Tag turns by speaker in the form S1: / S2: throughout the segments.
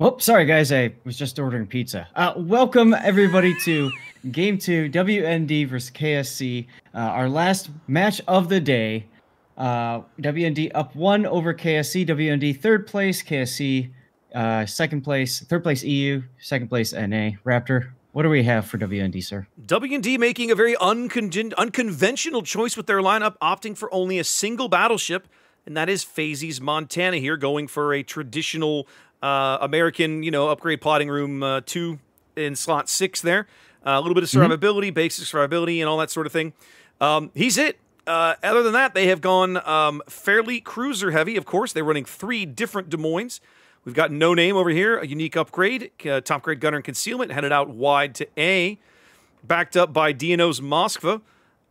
S1: Oh, sorry, guys. I was just ordering pizza. Welcome, everybody, to Game 2, WND versus KSC. Our last match of the day. WND up 1 over KSC. WND third place. KSC second place. Third place EU. Second place NA. Raptor, what do we have for WND, sir?
S2: WND making a very unconventional choice with their lineup, opting for only a single battleship, and that is FaZe's Montana here, going for a traditional American, upgrade plotting room 2 in slot 6 there. A little bit of survivability, basic survivability, and all that sort of thing. He's it. Other than that, they have gone fairly cruiser heavy. Of course, they're running 3 different Des Moines. We've got No Name over here, a unique upgrade, top grade gunner and concealment, headed out wide to A, backed up by DNO's Moskva.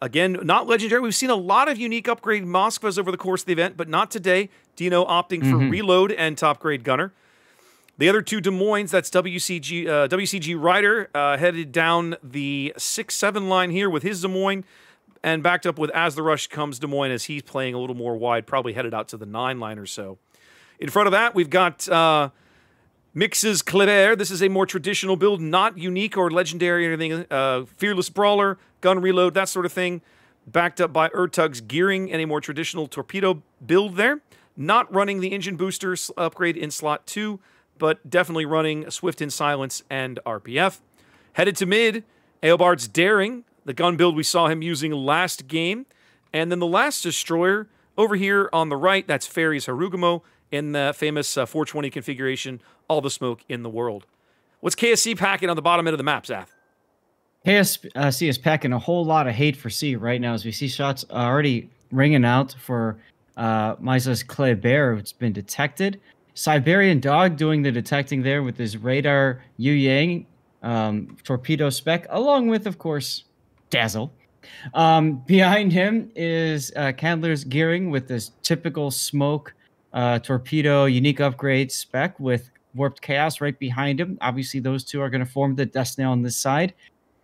S2: Again, not legendary. We've seen a lot of unique upgrade Moskvas over the course of the event, but not today. DNO opting for reload and top grade gunner. The other 2 Des Moines, that's WCG Ryder, headed down the 6-7 line here with his Des Moines, and backed up with As the Rush comes Des Moines as he's playing a little more wide, probably headed out to the 9 line or so. In front of that, we've got Mix's Kleber. This is a more traditional build, not unique or legendary or anything. Fearless Brawler, gun reload, that sort of thing. Backed up by Ertug's Gearing and a more traditional torpedo build there. Not running the engine booster upgrade in slot 2, but definitely running Swift in Silence and RPF. Headed to mid, Eobard's Daring, the gun build we saw him using last game. And then the last destroyer over here on the right, that's Fairy's Harugumo in the famous 420 configuration, all the smoke in the world. What's KSC packing on the bottom end of the map, Zath?
S1: KSC is packing a whole lot of hate for C right now as we see shots already ringing out for Misa's Kleber. It's been detected. Siberian Dog doing the detecting there with his radar Yu Yang torpedo spec, along with, of course, Dazzle. Behind him is Candler's Gearing with this typical smoke torpedo unique upgrade spec with Warped Chaos right behind him. Obviously, those 2 are going to form the Destiny on this side.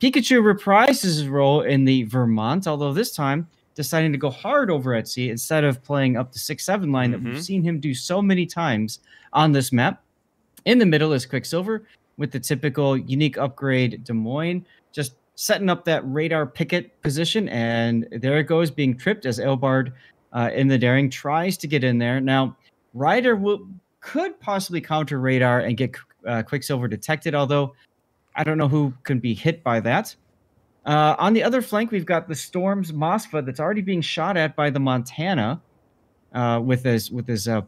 S1: Pikachu reprises his role in the Vermont, although this time deciding to go hard over at C instead of playing up the 6-7 line that we've seen him do so many times on this map. In the middle is Quicksilver with the typical unique upgrade Des Moines, just setting up that radar picket position, and there it goes, being tripped as Eobard in the Daring tries to get in there. Now, Ryder could possibly counter radar and get Quicksilver detected, although I don't know who can be hit by that. On the other flank, we've got the Storm's Moskva that's already being shot at by the Montana with his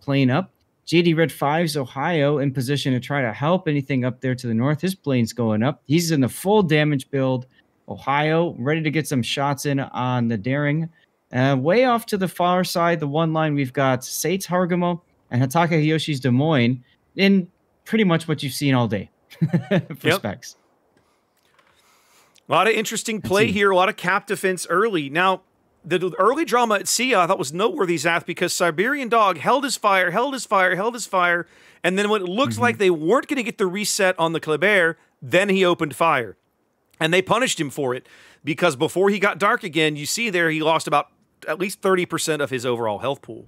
S1: plane up. JD Red 5's Ohio in position to try to help anything up there to the north. His plane's going up. He's in the full damage build. Ohio ready to get some shots in on the Daring. Way off to the far side, the 1 line, we've got Sate's Harugumo and Hataka Hiyoshi's Des Moines in pretty much what you've seen all day for specs.
S2: A lot of interesting play here, a lot of cap defense early. Now, the early drama at sea I thought was noteworthy, Zath, because Siberian Dog held his fire, and then when it looks like they weren't going to get the reset on the Kleber, then he opened fire. And they punished him for it, because before he got dark again, you see there he lost about at least 30% of his overall health pool.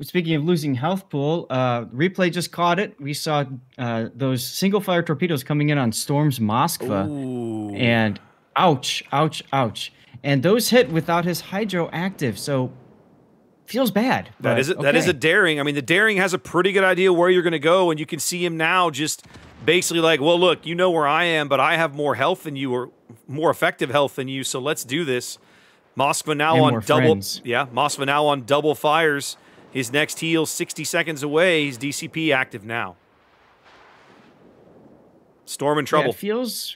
S1: Speaking of losing health pool, replay just caught it. We saw those single-fire torpedoes coming in on Storm's Moskva.
S2: Ooh.
S1: And ouch, ouch, ouch. And those hit without his hydro active, so feels bad.
S2: That is a Daring. I mean, the Daring has a pretty good idea where you're going to go, and you can see him now just basically like, well, look, you know where I am, but I have more health than you, or more effective health than you, so let's do this. Moskva now on double. Yeah, Moskva now on double fires. His next heal 60 seconds away. He's DCP active now. Storm in trouble.
S1: Yeah, it feels...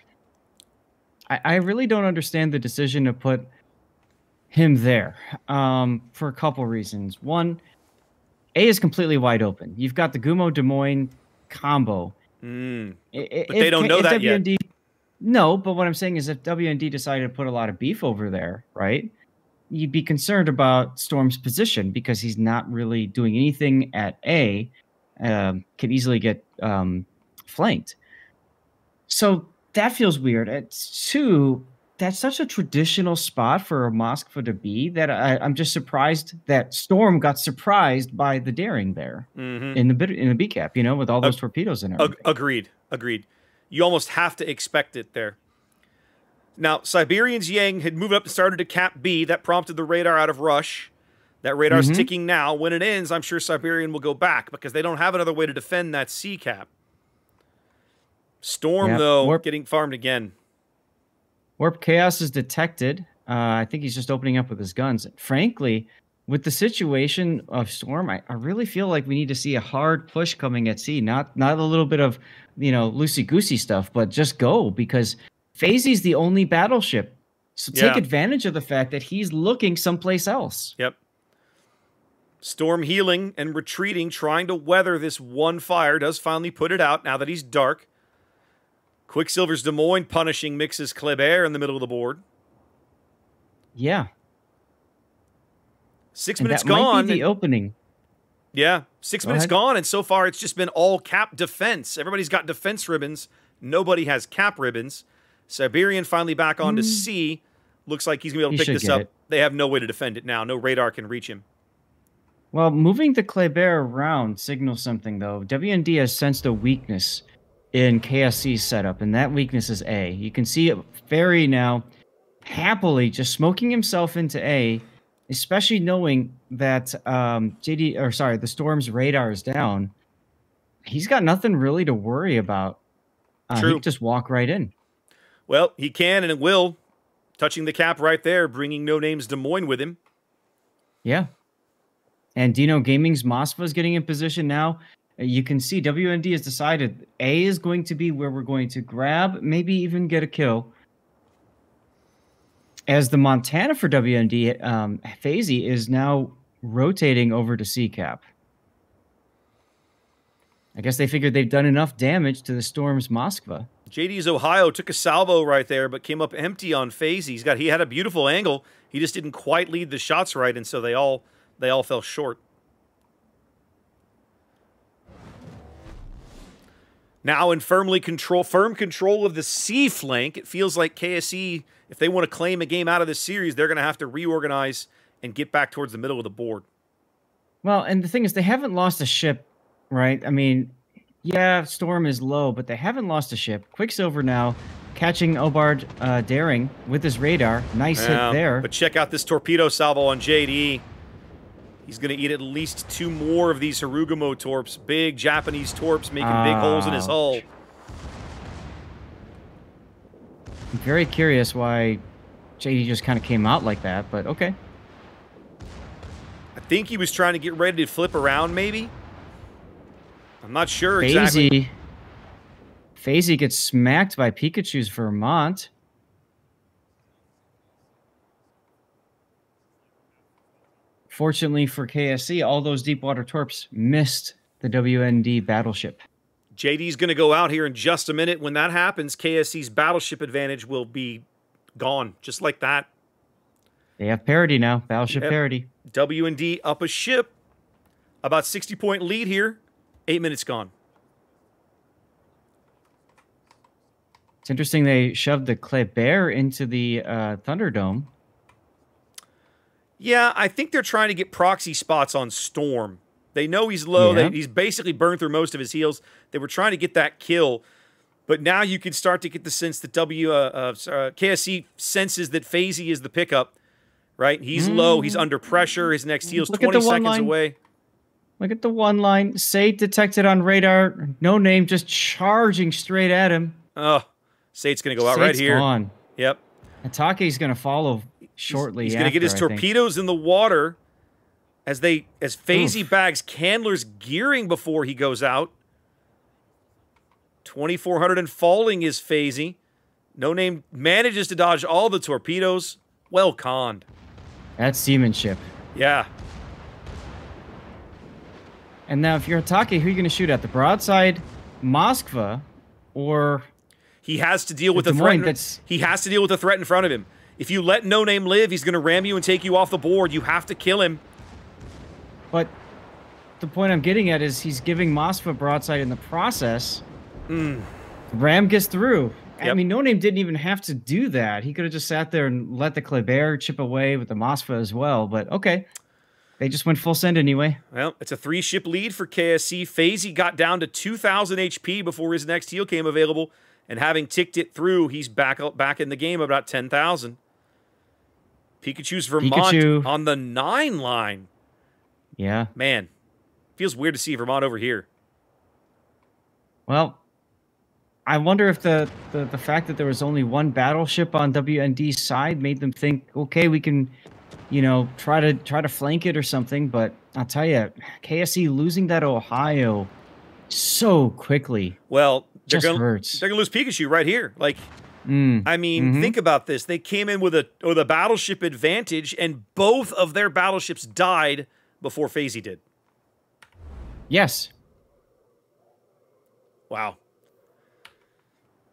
S1: I really don't understand the decision to put him there for a couple reasons. One, A is completely wide open. You've got the Gumo Des Moines combo.
S2: But they don't know that yet.
S1: No, but what I'm saying is if WND decided to put a lot of beef over there, right, you'd be concerned about Storm's position because he's not really doing anything at A, could easily get flanked. So that feels weird. At 2, that's such a traditional spot for a Moskva to be that I'm just surprised that Storm got surprised by the daring there
S2: Mm-hmm.
S1: in the B cap, you know, with all those torpedoes and everything.
S2: Agreed. Agreed. You almost have to expect it there. Now, Siberian's Yang had moved up and started to cap B. That prompted the radar out of rush. That radar's ticking now. When it ends, I'm sure Siberian will go back because they don't have another way to defend that C cap. Storm, though, getting farmed again.
S1: Warp Chaos is detected. I think he's just opening up with his guns. Frankly, with the situation of Storm, I really feel like we need to see a hard push coming at C. Not a little bit of, you know, loosey-goosey stuff, but just go, because FaZe's the only battleship. So take advantage of the fact that he's looking someplace else.
S2: Yep. Storm healing and retreating, trying to weather this one fire, does finally put it out now that he's dark. Quicksilver's Des Moines punishing Mix's Kleber in the middle of the board.
S1: Yeah.
S2: 6 minutes
S1: that
S2: gone.
S1: Might be the opening.
S2: Yeah. 6 minutes gone, and so far it's just been all cap defense. Everybody's got defense ribbons. Nobody has cap ribbons. Siberian finally back on to C. Looks like he's going to be able to pick this up. They have no way to defend it now. No radar can reach him.
S1: Well, moving the Kleber around signals something, though. WND has sensed a weakness in KSC's setup, and that weakness is A. You can see Ferry now happily just smoking himself into A, especially knowing that the Storm's radar is down. He's got nothing really to worry about. He can just walk right in.
S2: Well, he can and it will. Touching the cap right there, bringing No Name's Des Moines with him.
S1: Yeah. And Dino Gaming's Moskva is getting in position now. You can see WND has decided A is going to be where we're going to grab, maybe even get a kill. As the Montana for WND, FaZe is now rotating over to C cap. I guess they figured they've done enough damage to the Storm's Moskva.
S2: JD's Ohio took a salvo right there, but came up empty on FaZe. He had a beautiful angle. He just didn't quite lead the shots right, and so they all fell short. Now in firm control of the C flank, it feels like KSC, if they want to claim a game out of this series, they're going to have to reorganize and get back towards the middle of the board.
S1: Well, and the thing is, they haven't lost a ship, right? I mean, yeah, Storm is low, but they haven't lost a ship. Quicksilver now catching Obard daring with his radar. Nice hit there.
S2: But check out this torpedo salvo on JD. He's going to eat at least 2 more of these Harugumo torps. Big Japanese torps making big holes in his hull.
S1: I'm very curious why JD just kind of came out like that, but okay.
S2: I think he was trying to get ready to flip around, maybe. I'm not sure exactly.
S1: FaZe gets smacked by Pikachu's Vermont. Fortunately for KSC, all those deep water torps missed the WND battleship.
S2: JD's going to go out here in just a minute. When that happens, KSC's battleship advantage will be gone, just like that.
S1: They have parity now, battleship parity.
S2: WND up a ship. About 60-point lead here. 8 minutes gone.
S1: It's interesting they shoved the Kleber into the Thunderdome.
S2: Yeah, I think they're trying to get proxy spots on Storm. They know he's low.
S1: Yeah.
S2: He's basically burned through most of his heals. They were trying to get that kill. But now you can start to get the sense that KSC senses that FaZe is the pickup, right? He's low. He's under pressure. His next heal's 20 seconds away.
S1: Look at the one line. Sate detected on radar. No Name just charging straight at him.
S2: Oh, Sate's going to go out right here.
S1: Gone.
S2: Yep.
S1: Atake's going to follow shortly.
S2: He's going to get his torpedoes in the water as FaZe bags Candler's gearing before he goes out. 2,400 and falling is FaZe. No Name manages to dodge all the torpedoes. Well conned.
S1: That's seamanship.
S2: Yeah.
S1: And now if you're Atake, who are you going to shoot at? The broadside Moskva or...
S2: He has to deal with the threat. He has to deal with the threat in front of him. If you let No Name live, he's going to ram you and take you off the board. You have to kill him.
S1: But the point I'm getting at is he's giving Moskva broadside in the process. Ram gets through. I mean, No Name didn't even have to do that. He could have just sat there and let the Kleber chip away with the Mosfa as well. But okay, they just went full send anyway.
S2: Well, it's a 3-ship lead for KSC. FaZe got down to 2,000 HP before his next heal came available, and having ticked it through, he's back in the game about 10,000. Pikachu's Vermont on the 9 line.
S1: Yeah.
S2: Man, feels weird to see Vermont over here.
S1: Well, I wonder if the fact that there was only one battleship on WND's side made them think, okay, we can, you know, try to flank it or something. But I'll tell you, KSC losing that Ohio so quickly.
S2: Well,
S1: they're gonna
S2: lose Pikachu right here. Like, I mean, think about this. They came in with a battleship advantage, and both of their battleships died before FaZe did.
S1: Yes.
S2: Wow.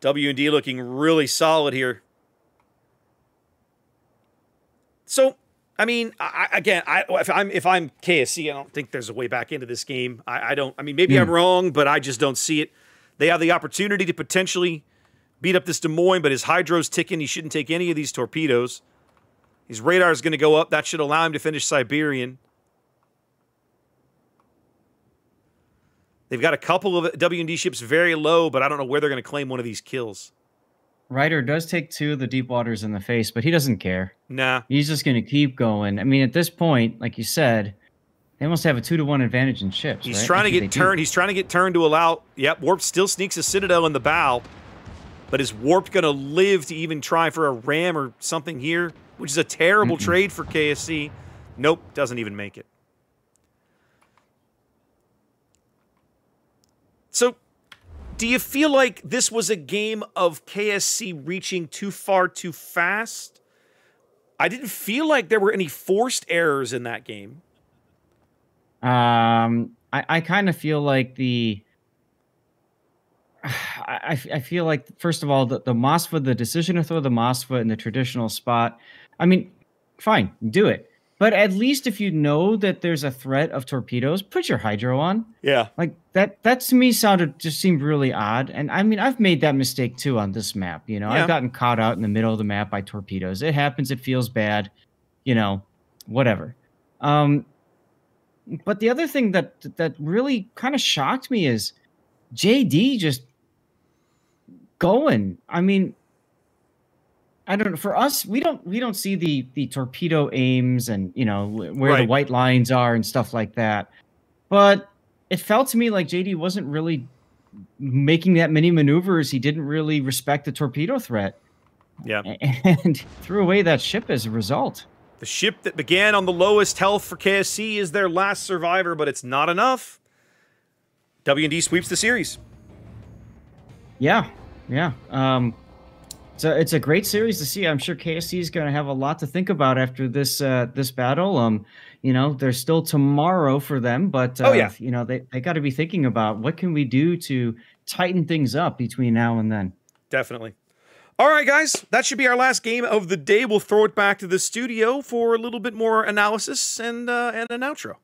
S2: W&D looking really solid here. So, I mean, if I'm KSC, I don't think there's a way back into this game. I mean, maybe I'm wrong, but I just don't see it. They have the opportunity to potentially beat up this Des Moines, but his hydro's ticking. He shouldn't take any of these torpedoes. His radar is going to go up. That should allow him to finish Siberian. They've got a couple of W&D ships very low, but I don't know where they're going to claim one of these kills.
S1: Ryder does take 2 of the deep waters in the face, but he doesn't care.
S2: Nah.
S1: He's just going to keep going. I mean, at this point, like you said, they must have a 2-to-1 advantage in ships.
S2: He's trying to get turned. He's trying to get turned to allow. Yep, Warp still sneaks a Citadel in the bow. But is Warp going to live to even try for a ram or something here? Which is a terrible trade for KSC. Nope, doesn't even make it. So, do you feel like this was a game of KSC reaching too far too fast? I didn't feel like there were any forced errors in that game.
S1: I kind of feel like I feel like, first of all, the Mosfa, the decision to throw the Mosfa in the traditional spot, I mean, fine, do it. But at least if you know that there's a threat of torpedoes, put your hydro on.
S2: Yeah.
S1: Like, that to me just seemed really odd. And I mean, I've made that mistake too on this map. You know, I've gotten caught out in the middle of the map by torpedoes. It happens. It feels bad. You know, whatever. But the other thing that really kind of shocked me is JD just going. I mean, I don't know. For us, we don't see the torpedo aims and, you know, where the white lines are and stuff like that. But it felt to me like JD wasn't really making that many maneuvers. He didn't really respect the torpedo threat.
S2: Yeah.
S1: And threw away that ship as a result.
S2: The ship that began on the lowest health for KSC is their last survivor, but it's not enough. W&D sweeps the series.
S1: Yeah. Yeah. So it's a great series to see. I'm sure KSC is going to have a lot to think about after this this battle. You know, there's still tomorrow for them, but you know, they got to be thinking about what can we do to tighten things up between now and then.
S2: Definitely. All right, guys, that should be our last game of the day. We'll throw it back to the studio for a little bit more analysis and an outro.